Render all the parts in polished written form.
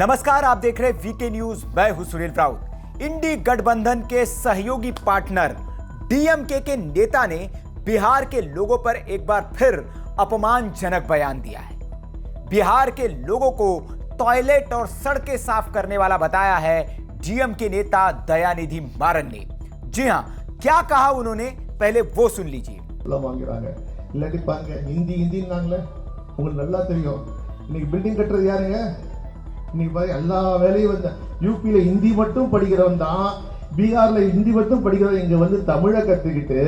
नमस्कार, आप देख रहे वीके न्यूज। मैं हूं सुनील राउत। इंडी गठबंधन के सहयोगी पार्टनर डीएमके के नेता ने बिहार के लोगों पर एक बार फिर अपमानजनक बयान दिया है। बिहार के लोगों को टॉयलेट और सड़कें साफ करने वाला बताया है डीएमके नेता दयानिधि मारन ने। जी हां, क्या कहा उन्होंने, पहले वो सुन लीजिए। बिल्डिंग कட்டுறது யாருங்க? இன்னைக்கு பாரு எல்லா வேலையும் வந்து யூபில ஹிந்தி மட்டும் படிக்கிறவன் தான், பீகார்ல ஹிந்தி மட்டும் படிக்கிறவன் இங்க வந்து தமிழை கத்துக்கிட்டு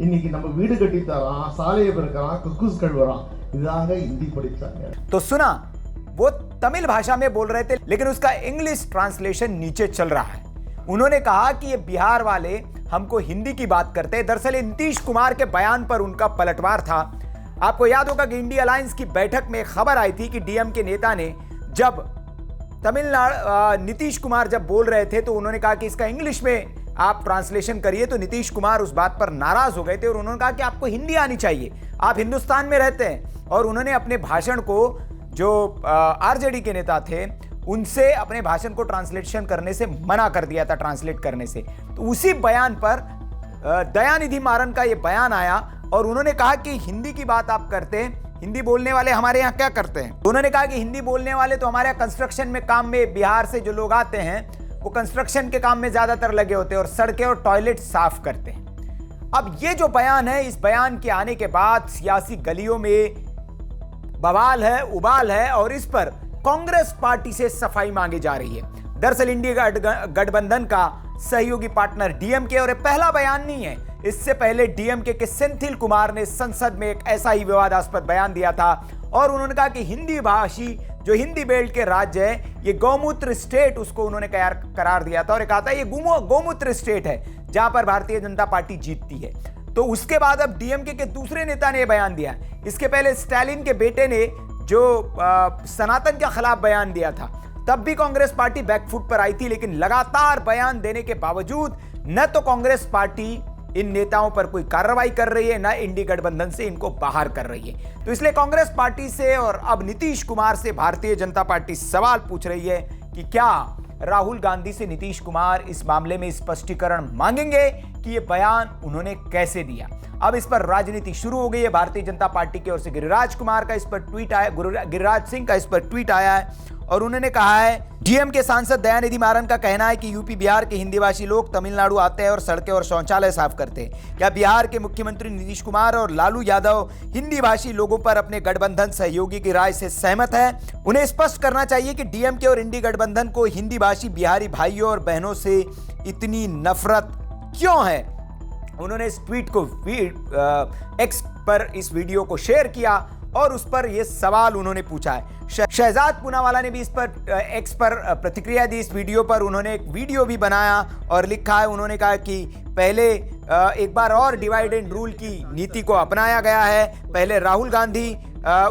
இன்னைக்கு நம்ம வீடு கட்டி தரான், சாலையை பெருக்கிறான், குக்கூஸ் கழுவுறான்। இதாங்க हिंदी படிச்சாங்க। तो सुना, वो तमिल भाषा में बोल रहे थे, लेकिन उसका इंग्लिश ट्रांसलेशन नीचे चल रहा है। उन्होंने कहा कि ये बिहार वाले हमको हिंदी की बात करते हैं। दरअसल नीतीश कुमार के बयान पर उनका पलटवार था। आपको याद होगा कि इंडी अलायंस की बैठक में खबर आई थी कि डीएम के नेता ने जब तमिलनाडु नीतीश कुमार जब बोल रहे थे तो उन्होंने कहा कि इसका इंग्लिश में आप ट्रांसलेशन करिए, तो नीतीश कुमार उस बात पर नाराज हो गए थे और उन्होंने कहा कि आपको हिंदी आनी चाहिए, आप हिंदुस्तान में रहते हैं। और उन्होंने अपने भाषण को, जो आरजेडी के नेता थे, उनसे अपने भाषण को ट्रांसलेशन करने से मना कर दिया था, ट्रांसलेट करने से। तो उसी बयान पर दयानिधि मारन का यह बयान आया और उन्होंने कहा कि हिंदी की बात आप करते हैं, हिंदी बोलने वाले हमारे यहाँ क्या करते हैं। उन्होंने कहा कि हिंदी बोलने वाले तो हमारे यहाँ कंस्ट्रक्शन में काम में, बिहार से जो लोग आते हैं वो कंस्ट्रक्शन के काम में ज्यादातर लगे होते हैं और सड़कें और टॉयलेट साफ करते हैं। अब ये जो बयान है, इस बयान के आने के बाद सियासी गलियों में बवाल है, उबाल है और इस पर कांग्रेस पार्टी से सफाई मांगी जा रही है। दरअसल इंडिया गठबंधन का सहयोगी पार्टनर डीएमके, और ये पहला बयान नहीं है। इससे पहले डीएमके के सेंथिल कुमार ने संसद में एक ऐसा ही विवादास्पद बयान दिया था और उन्होंने कहा कि हिंदी भाषी जो हिंदी बेल्ट के राज्य है, ये गौमूत्र स्टेट उसको उन्होंने करार दिया था और कहा था ये गौमूत्र स्टेट है जहां पर भारतीय जनता पार्टी जीतती है। तो उसके बाद अब डीएमके के दूसरे नेता ने बयान दिया। इसके पहले स्टालिन के बेटे ने जो सनातन के खिलाफ बयान दिया था, तब भी कांग्रेस पार्टी बैकफुट पर आई थी, लेकिन लगातार बयान देने के बावजूद न तो कांग्रेस पार्टी इन नेताओं पर कोई कार्रवाई कर रही है, न इंडी गठबंधन से इनको बाहर कर रही है। तो इसलिए कांग्रेस पार्टी से और अब नीतीश कुमार से भारतीय जनता पार्टी सवाल पूछ रही है कि क्या राहुल गांधी से नीतीश कुमार इस मामले में स्पष्टीकरण मांगेंगे कि ये बयान उन्होंने कैसे दिया। अब इस पर राजनीति शुरू हो गई है। भारतीय जनता पार्टी की ओर से गिरिराज कुमार का इस पर ट्वीट आया, गिरिराज सिंह का इस पर ट्वीट आया है और उन्होंने कहा है, डीएम के सांसद दयानिधि मारन का कहना है कि यूपी बिहार के हिंदी भाषी लोग तमिलनाडु आते हैं और सड़कें और शौचालय साफ करते हैं। क्या बिहार के मुख्यमंत्री नीतीश कुमार और लालू यादव हिंदी भाषी लोगों पर अपने गठबंधन सहयोगी की राय से सहमत है? उन्हें स्पष्ट करना चाहिए कि डीएमके और इंडी गठबंधन को हिंदी भाषी बिहारी भाइयों और बहनों से इतनी नफरत क्यों है। उन्होंने इस ट्वीट को एक्स पर इस वीडियो को शेयर किया और उस पर यह सवाल उन्होंने पूछा है। शहजाद पूनावाला ने भी इस पर एक्स पर प्रतिक्रिया दी। इस वीडियो पर उन्होंने एक वीडियो भी बनाया और लिखा है, उन्होंने कहा कि पहले एक बार और डिवाइड एंड रूल की नीति को अपनाया गया है। पहले राहुल गांधी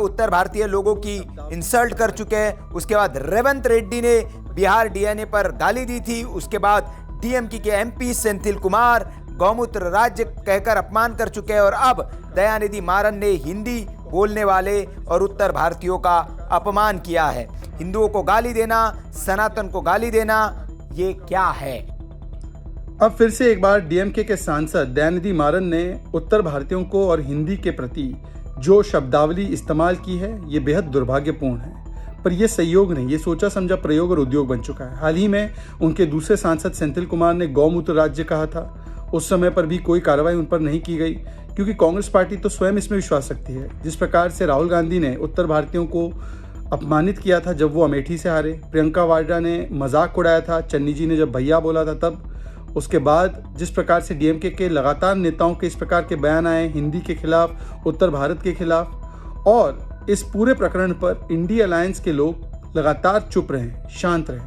उत्तर भारतीय लोगों की इंसल्ट कर चुके हैं, उसके बाद रेवंत रेड्डी ने बिहार डीएनए पर गाली दी थी, उसके बाद डीएमके के एमपी सेंथिल कुमार गौमूत्र राज्य कहकर अपमान कर चुके हैं और अब दयानिधि मारन ने हिंदी बोलने वाले और उत्तर भारतीयों का अपमान किया है। हिंदुओं को गाली देना, सनातन को गाली देना, ये क्या है। अब फिर से एक बार डीएमके के सांसद दयानिधि मारन ने उत्तर भारतीयों को और हिंदी के प्रति जो शब्दावली इस्तेमाल की है, ये बेहद दुर्भाग्यपूर्ण है। पर यह संयोग नहीं, ये सोचा समझा प्रयोग और उद्योग बन चुका है। हाल ही में उनके दूसरे सांसद सेंथिल कुमार ने गौमूत्र राज्य कहा था। उस समय पर भी कोई कार्रवाई उन पर नहीं की गई, क्योंकि कांग्रेस पार्टी तो स्वयं इसमें विश्वास रखती है। जिस प्रकार से राहुल गांधी ने उत्तर भारतीयों को अपमानित किया था जब वो अमेठी से हारे, प्रियंका वाड्रा ने मजाक उड़ाया था, चन्नी जी ने जब भैया बोला था तब, उसके बाद जिस प्रकार से डीएमके के लगातार नेताओं के इस प्रकार के बयान आए हिंदी के खिलाफ, उत्तर भारत के खिलाफ, और इस पूरे प्रकरण पर इंडी अलायंस के लोग लगातार चुप रहे, शांत रहे।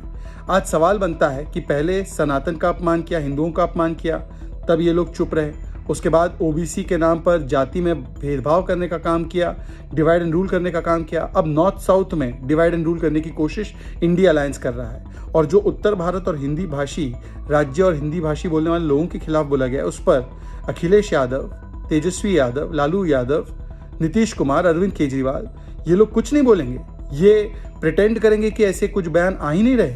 आज सवाल बनता है कि पहले सनातन का अपमान किया, हिंदुओं का अपमान किया, तब ये लोग चुप रहे। उसके बाद ओबीसी के नाम पर जाति में भेदभाव करने का काम किया, डिवाइड एंड रूल करने का काम किया। अब नॉर्थ साउथ में डिवाइड एंड रूल करने की कोशिश इंडिया अलायंस कर रहा है और जो उत्तर भारत और हिंदी भाषी राज्य और हिंदी भाषी बोलने वाले लोगों के खिलाफ बोला गया, उस पर अखिलेश यादव, तेजस्वी यादव, लालू यादव, नीतीश कुमार, अरविंद केजरीवाल, ये लोग कुछ नहीं बोलेंगे। ये प्रिटेंड करेंगे कि ऐसे कुछ बयान आ ही नहीं रहे।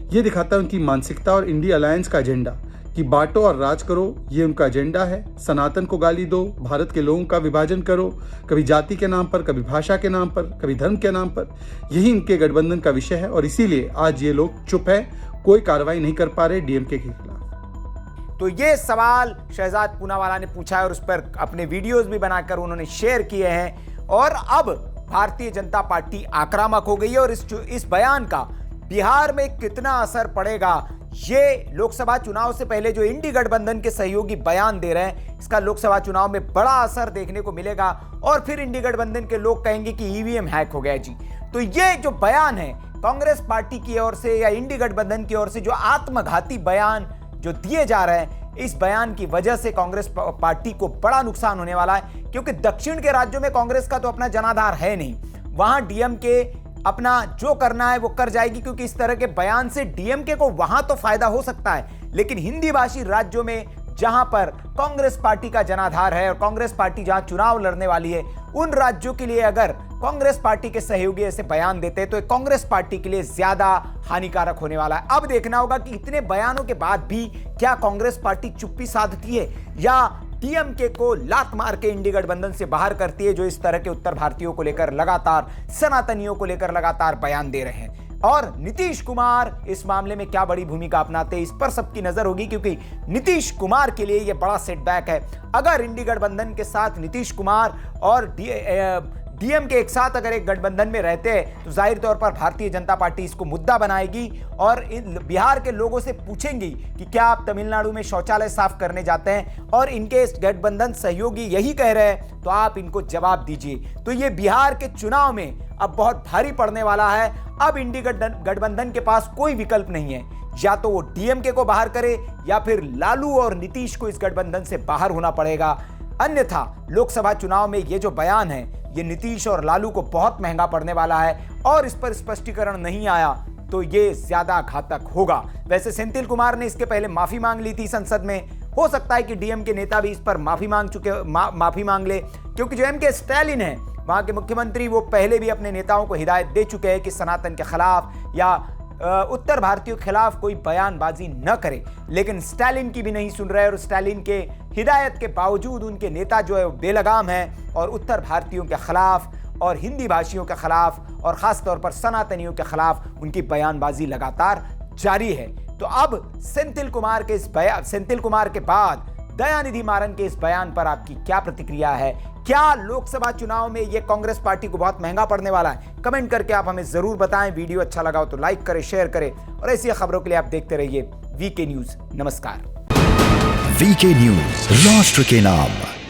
ये दिखाता है उनकी मानसिकता और इंडिया अलायंस का एजेंडा कि बांटो और राज करो, ये उनका एजेंडा है। सनातन को गाली दो, भारत के लोगों का विभाजन करो, कभी जाति के नाम पर, कभी भाषा के नाम पर, कभी धर्म के नाम पर। यही इनके गठबंधन का विषय है और इसीलिए आज ये लोग चुप है, कोई कार्रवाई नहीं कर पा रहे डीएमके के खिलाफ। तो ये सवाल शहजाद पूनावाला ने पूछा है और उस पर अपने वीडियोस भी बनाकर उन्होंने शेयर किए हैं। और अब भारतीय जनता पार्टी आक्रामक हो गई है और इस बयान का बिहार में कितना असर पड़ेगा, ये लोकसभा चुनाव से पहले जो इंडी गठबंधन के सहयोगी बयान दे रहे हैं, इसका लोकसभा चुनाव में बड़ा असर देखने को मिलेगा। और फिर इंडी गठबंधन के लोग कहेंगे कि ईवीएम हैक हो गया जी। तो ये जो बयान है कांग्रेस पार्टी की ओर से या इंडी गठबंधन की ओर से, जो आत्मघाती बयान जो दिए जा रहे हैं, इस बयान की वजह से कांग्रेस पार्टी को बड़ा नुकसान होने वाला है। क्योंकि दक्षिण के राज्यों में कांग्रेस का तो अपना जनाधार है नहीं, वहां डीएमके अपना जो करना है वो कर जाएगी, क्योंकि इस तरह के बयान से डीएमके को वहां तो फायदा हो सकता है, लेकिन हिंदी भाषी राज्यों में जहां पर कांग्रेस पार्टी का जनाधार है और कांग्रेस पार्टी जहां चुनाव लड़ने वाली है, उन राज्यों के लिए अगर कांग्रेस पार्टी के सहयोगी ऐसे बयान देते हैं तो कांग्रेस पार्टी के लिए ज्यादा हानिकारक होने वाला है। अब देखना होगा कि इतने बयानों के बाद भी क्या कांग्रेस पार्टी चुप्पी साधती है या डीएमके को लात मार के इंडी गठबंधन से बाहर करती है, जो इस तरह के उत्तर भारतीयों को लेकर लगातार, सनातनियों को लेकर लगातार बयान दे रहे हैं। और नीतीश कुमार इस मामले में क्या बड़ी भूमिका अपनाते हैं, इस पर सबकी नजर होगी, क्योंकि नीतीश कुमार के लिए यह बड़ा सेटबैक है। अगर इंडी गठबंधन के साथ नीतीश कुमार और डीएमके एक साथ अगर एक गठबंधन में रहते हैं तो जाहिर तौर पर भारतीय जनता पार्टी इसको मुद्दा बनाएगी और बिहार के लोगों से पूछेंगी कि क्या आप तमिलनाडु में शौचालय साफ करने जाते हैं, और इनके गठबंधन सहयोगी यही कह रहे हैं तो आप इनको जवाब दीजिए। तो ये बिहार के चुनाव में अब बहुत भारी पड़ने वाला है। अब इंडी गठबंधन के पास कोई विकल्प नहीं है, या तो वो डीएमके को बाहर करे या फिर लालू और नीतीश को इस गठबंधन से बाहर होना पड़ेगा। अन्यथा लोकसभा चुनाव में ये जो बयान है ये नीतीश और लालू को बहुत महंगा पड़ने वाला है, और इस पर स्पष्टीकरण नहीं आया तो ये ज्यादा घातक होगा। वैसे सेंथिल कुमार ने इसके पहले माफी मांग ली थी संसद में, हो सकता है कि डीएम के नेता भी इस पर माफी मांग ले, क्योंकि जो एमके स्टालिन है वहां के मुख्यमंत्री, वो पहले भी अपने नेताओं को हिदायत दे चुके हैं कि सनातन के खिलाफ या उत्तर भारतीयों के खिलाफ कोई बयानबाजी न करे, लेकिन स्टालिन की भी नहीं सुन रहे और स्टालिन के हिदायत के बावजूद उनके नेता जो है बेलगाम हैं और उत्तर भारतीयों के खिलाफ और हिंदी भाषियों के खिलाफ और खासतौर पर सनातनियों के खिलाफ उनकी बयानबाजी लगातार जारी है। तो अब सेंथिल कुमार के बाद दयानिधि मारन के इस बयान पर आपकी क्या प्रतिक्रिया है? क्या लोकसभा चुनाव में यह कांग्रेस पार्टी को बहुत महंगा पड़ने वाला है? कमेंट करके आप हमें जरूर बताएं। वीडियो अच्छा लगा हो तो लाइक करें, शेयर करें और ऐसी खबरों के लिए आप देखते रहिए वीके न्यूज। नमस्कार। वीके न्यूज, राष्ट्र के नाम।